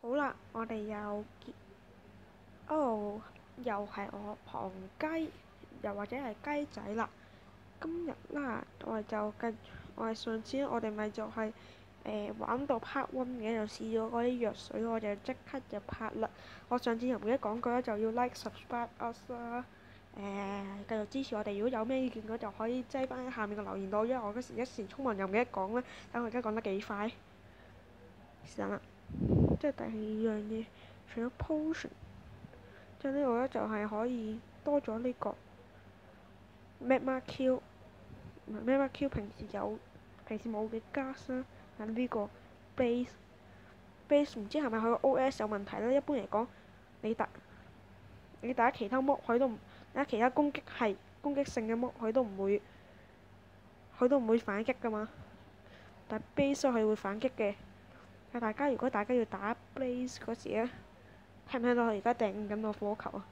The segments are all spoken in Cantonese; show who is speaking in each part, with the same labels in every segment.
Speaker 1: 好啦，我哋又見，哦，又係我龐雞，又或者係雞仔啦。今日啦，我哋上次我哋咪就係、玩到 part one 嘅，就試咗嗰啲藥水，我就即刻就拍啦。我上次又唔記得講過咧，就要 like subscribe us 啦。繼續支持我哋，如果有咩意見嘅就可以擠翻喺下面嘅留言度，因為我嗰時一時沖暈又唔記得講咧，等我而家講得幾快。是但啦，即係第二樣嘢，除咗 potion。即係呢個咧就係可以多咗呢個 Magma Q， 唔係 Magma Q 平時冇嘅 gas 啦，係呢個 base 唔知係咪佢個 OS 有問題咧？一般嚟講，你打你打其他 mod 佢都唔打其他攻擊性嘅 mod 佢都唔會反擊噶嘛，但係 base 佢會反擊嘅。如果大家要打 base 嗰時咧，聽唔聽到我而家掟緊個火球啊？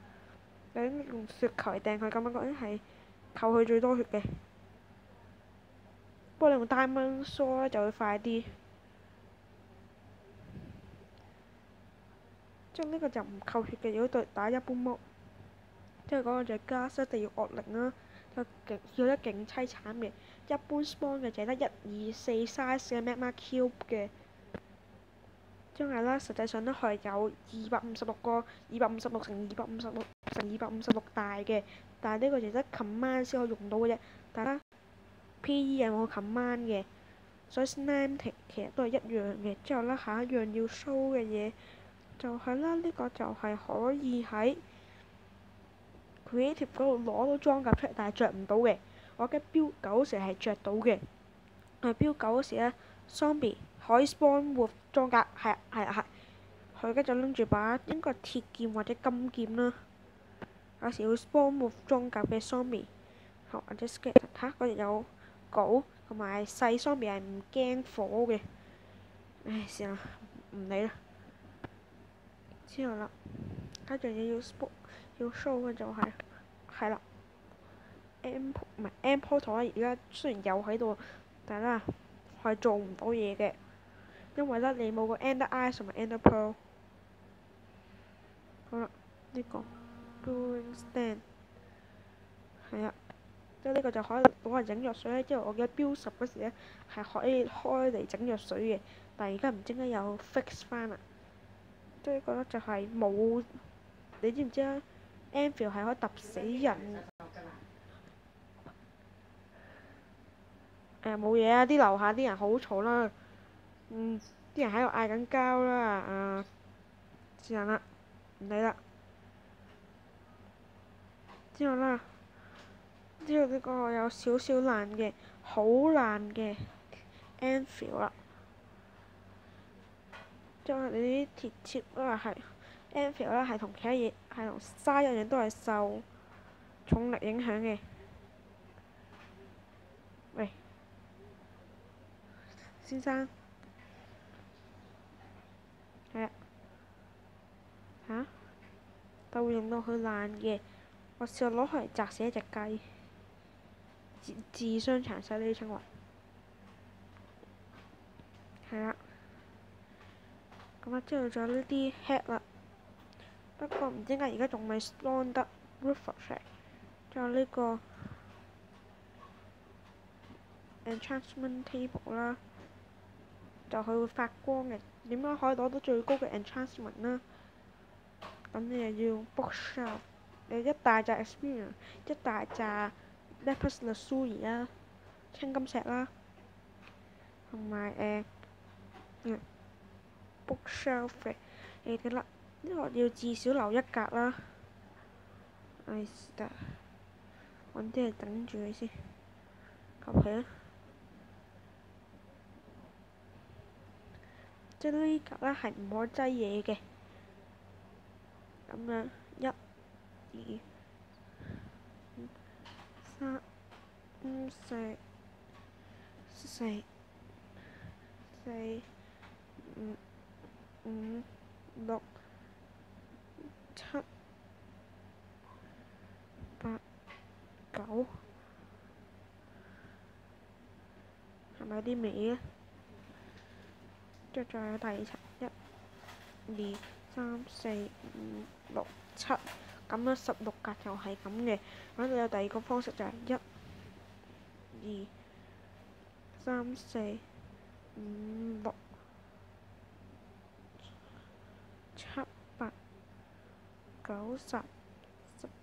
Speaker 1: 究竟用雪球嚟掟佢咁樣，究竟係扣佢最多血嘅。不過你用 Diamond Sword 咧就會快啲。即係呢個就唔扣血嘅，如果對打一般模，即係嗰個就係加一定要惡靈啦，叫得勁凄慘嘅。一般 spawn 嘅就係得1、2、4 size 嘅 Magma Cube 嘅。因為啦，實際上咧佢係有256乘256大嘅，但係呢個就得 command 先可以用到嘅啫。但係啦，PE 係冇 command 嘅，所以 Slime 其實都係一樣嘅。之後咧，下一樣要 show 嘅嘢就係啦，呢個就係可以喺 Creative 嗰度攞到裝甲出嚟，但係着唔到嘅。我嘅標9時係着到嘅，標9嗰時咧 Zombie 可以 spawn with 裝甲，係佢跟住拎住把應該係鐵劍或者金劍啦。有時會 spawn with 裝甲嘅 zombie， 或者 skeleton 嚇，嗰日有狗同埋細 zombie 係唔驚火嘅。唉，算啦，唔理啦。之後啦，一樣嘢要 show 嘅就係啦，M portal 咧，而家雖然有喺度，但係啦，係做唔到嘢嘅，因為咧你冇個 Ender Eyes 同埋 Ender Pearl。好啦，呢個 Brewing Stand 係啊，即係呢個就可以攞嚟整藥水咧。因為我記得標10嗰時咧係可以開嚟整藥水嘅，但係而家唔知點解有 fix 翻啦。即係覺得就係冇，你知唔知啊？Anvil 係可以揼死人。冇嘢啊！啲樓下啲人好嘈啦，啲人喺度嗌緊交啦，是但啦，唔理啦。之後啦，之後呢個有少少爛嘅，好爛嘅 Anvil 啦。即係你啲鐵切啦係 Anvil 啦，係同其他嘢係同沙一樣，都係受重力影響嘅。喂，先生，係啊，嚇，但會令到佢爛嘅。我試過攞佢嚟砸死一隻雞，自相殘殺呢啲稱為。係啦，咁啊之後仲有呢啲 head 啦，不過唔知點解而家仲未 spawn 得 refresh。仲有呢個 enchantment table 啦，就佢會發光嘅。點樣可以攞到最高嘅 enchantment 啦？咁你又要 bookshelf， 一大扎 experience， 一大扎 lapis lazuli 啦，青金石啦，同埋bookshelf 嘅，你記得呢個要至少留一格啦。唉，是但，揾啲嚟頂住佢先，求其啦。即係呢格咧係唔可以擠嘢嘅，咁樣1、2、3、4、5、6、7、8、9，係咪有啲尾咧？之後仲有第二層，1、二、三、四、五、六、七，咁樣16格就係咁嘅。咁你有第二個方式就係1、2、3、4、5、6、7、8、9、10、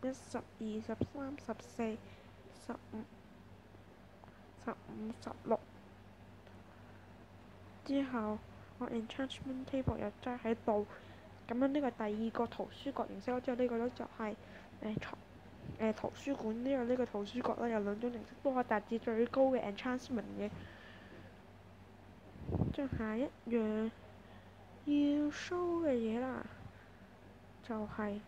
Speaker 1: 11、12、13、14、15、15、16。之後我 enchantment table 又擠喺度，咁樣呢個第二個圖書角形式。之後呢個咧就係圖書館。呢個圖書角咧有兩種形式都可以達至最高嘅 enchantment 嘅。即係下一樣要 show 嘅嘢啦，就係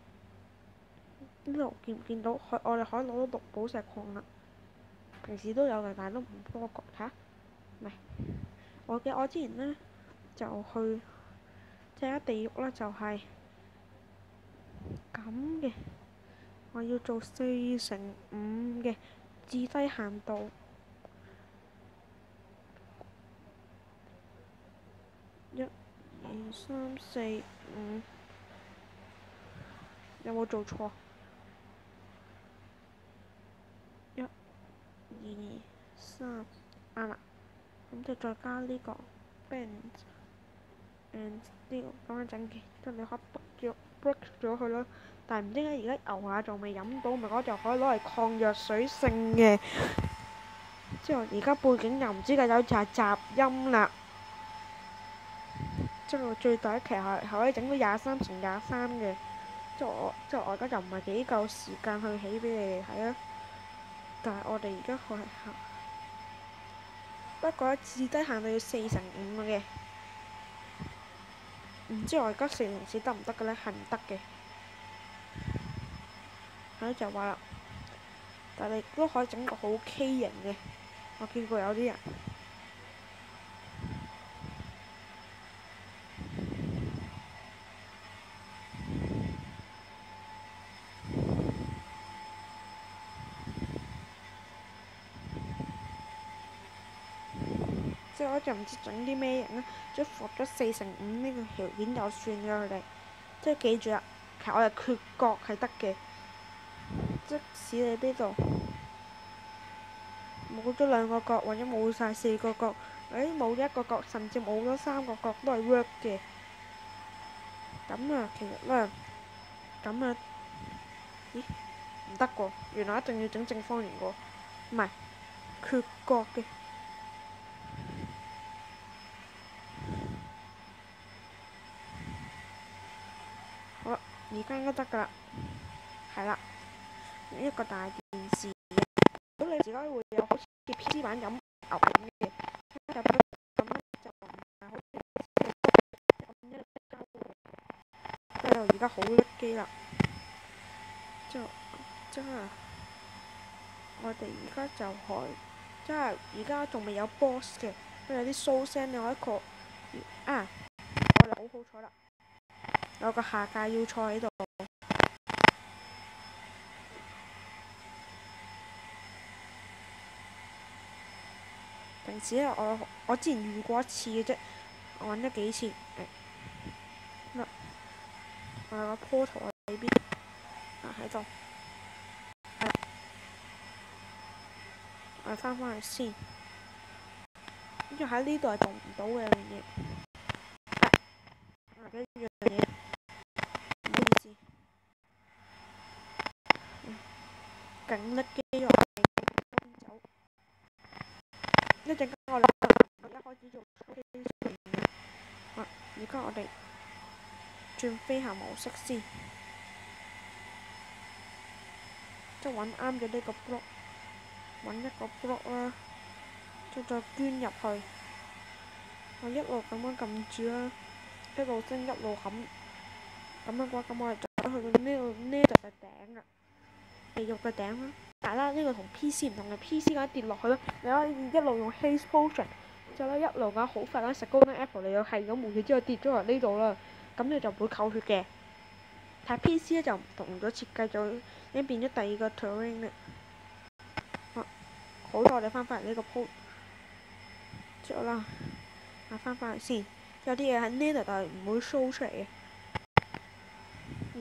Speaker 1: 呢度見唔見到？我哋可以攞到6寶石礦啦。平時都有嘅，但係都唔多覺嚇。唔係我之前呢，就去即係地獄啦，就係咁嘅。我要做4×5嘅至低限度。1、2、3、4、5，有冇做錯？1、2、3，啱啦。咁就再加呢個 bend and steel 咁樣整嘅，之後你可以 break 咗佢咯。但係唔知點解而家牛奶仲未飲到，咪嗰就可以攞嚟抗藥水性嘅。之後而家背景又唔知嘅有就係雜音啦。之後最大一期係可以整到23×23嘅。之後我而家就唔係幾夠時間去起俾你哋睇啦。但係我哋而家可以不過至低限度要4×5嘅。唔知我而家4×4得唔得嘅呢？係唔得嘅。係就話啦，但係你都可以整個好畸形嘅。我見過有啲人，即係我就唔知整啲咩型啦，即係符合咗4×5呢個條件就算咗佢哋。即係記住啦，其實我哋缺角係得嘅，即使你呢度冇咗2個角，或者冇晒4個角，冇1個角，甚至冇咗3個角都係 work 嘅。咁啊，其實咧，咁啊，咦，唔得喎，原來一定要整正方形喎，唔係缺角嘅。好啦，而家應該得㗎啦，係啦，一個大電視。咁你而家會有好似 PC 版咁牛咁嘅，咁咧就唔係好似咁一交嘅。之後而家好甩機啦，之後我哋而家就開，即係而家仲未有 boss 嘅，都有啲蘇聲你可以確啊！我哋好好彩啦，有個下界要塞喺度。平時咧，我之前遇過一次嘅啫，我揾咗幾次。我有個 portal 喺邊？喺度。我哋翻返去先，跟住喺呢度係做唔到嘅樣嘢。一樣嘢，唔好意思。勁甩機喎，走。一陣間我哋而家開始做飛行啦。而家我哋轉飛行模式先，即係揾啱咗呢個 block，揾一個 block 啦，再捐入去。我一路咁樣撳住啦，一路升一路冚。咁樣嘅話，咁我哋就去到呢度嘅頂啦，地獄嘅頂啦。但係啦，呢個同 PC 唔同嘅 PC 嘅跌落去啦，你可以一路用 haste potion，之後咧一路嘅好快咁食 golden apple，你又係咁換血之後跌咗落呢度啦，咁你就唔會扣血嘅。但係 PC 咧就唔同咗設計，就已經變咗第二個 terrain 啦。好啦，我哋翻返嚟呢個鋪之後啦，翻返嚟先，有啲嘢喺呢度但係唔會 show 出嚟嘅。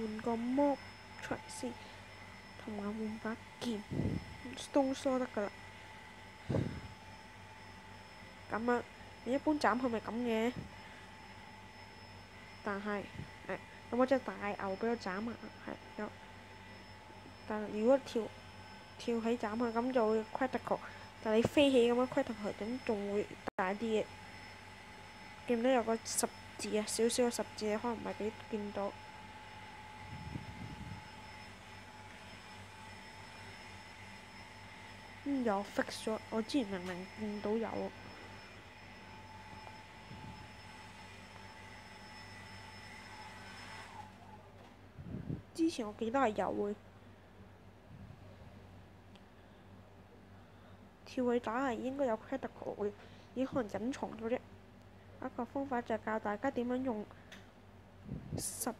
Speaker 1: 換個魔出嚟先，同埋換把劍，Stone Sword 得㗎啦。咁啊，你一般斬佢咪咁嘅，但係有冇隻大牛俾我斬啊？係有，但係如果跳起斬佢咁就會 critical，但係你飛起咁樣 critical 咁仲會大啲嘅。見唔到有個十字啊，少少嘅十字，你可能唔係俾見到。有 fix 咗，我之前明明見到有。之前我記得係有嘅。跳起打係應該有 critical 嘅，已經可能隱藏咗啫。一個方法就係教大家點樣用10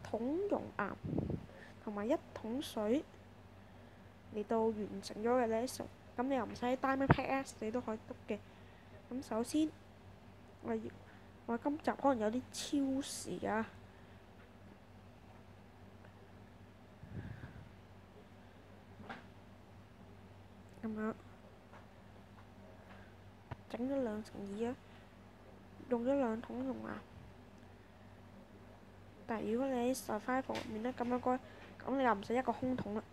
Speaker 1: 桶熔岩同埋1桶水嚟到完成咗嘅 lesson。咁你又唔使 Diamond Pickaxe，你都可以篤嘅。咁首先我今集可能有啲超時啊，咁樣整咗2/2啊，用咗2桶熔岩。但係如果你喺 survival 入面咧咁樣該，咁你又唔使一個空桶啦，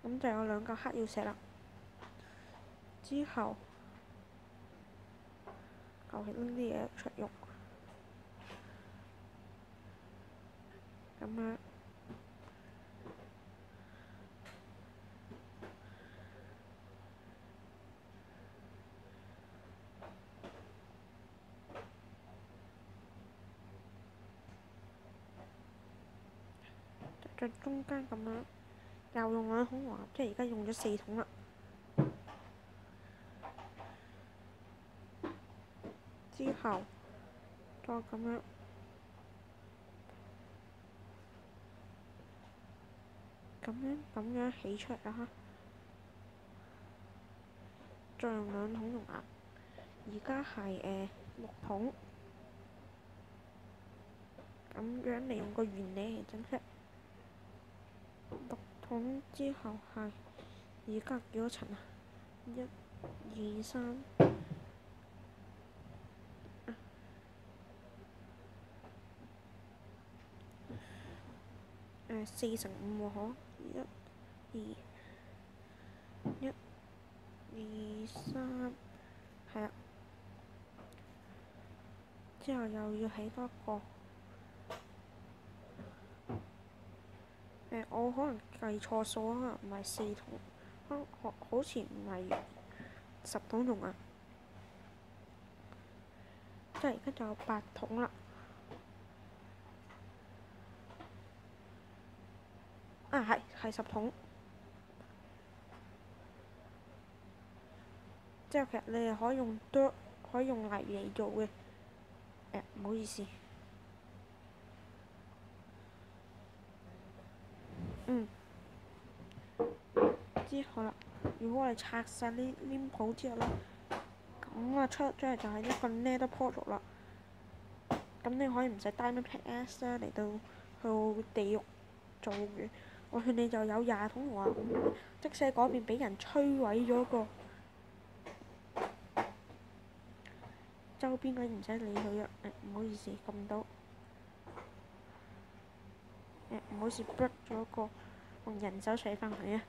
Speaker 1: 咁就有2嚿黑曜石啦。之後求其拎啲嘢出用，咁樣就中間咁樣又用2桶黃，即係而家用咗4桶啦。之後再咁樣起出嚟啦，再用2桶熔岩，而家係6桶，咁樣利用個原理嚟整出6桶之後係而家幾多層啊？1、2、3。4/5喎，嗬，1、2、3，係啦。之後又要起多一個，我可能計錯數，可能唔係4桶，好似唔係10桶熔岩，即係而家就有8桶啦。係10桶。之後其實你係可以用可以用泥嚟做嘅。唔好意思。之後啦，如果我哋拆晒呢黏土之後咧，咁啊出咗嚟就係一個 Nether Portal 啦。咁你可以唔使 Diamond Pickaxe 啦嚟到去地獄做嘅。我勸你就有20桶黃，即使嗰邊俾人摧毀咗個周邊嗰啲唔使理佢啊。唔好意思，撳到。唔好意思 break 咗個，用人手砌翻佢啊。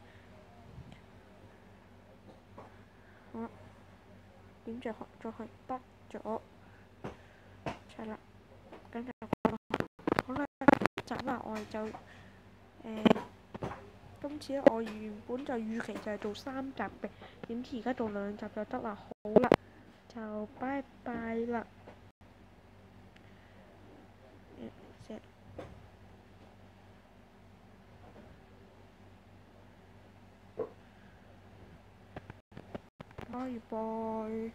Speaker 1: 好啦，點著咗佢得咗，係啦，咁就好啦。集啦，我哋就今次咧，我原本就預期就係做3集嘅，點知而家做2集就得啦。好啦，就拜拜啦。拜拜。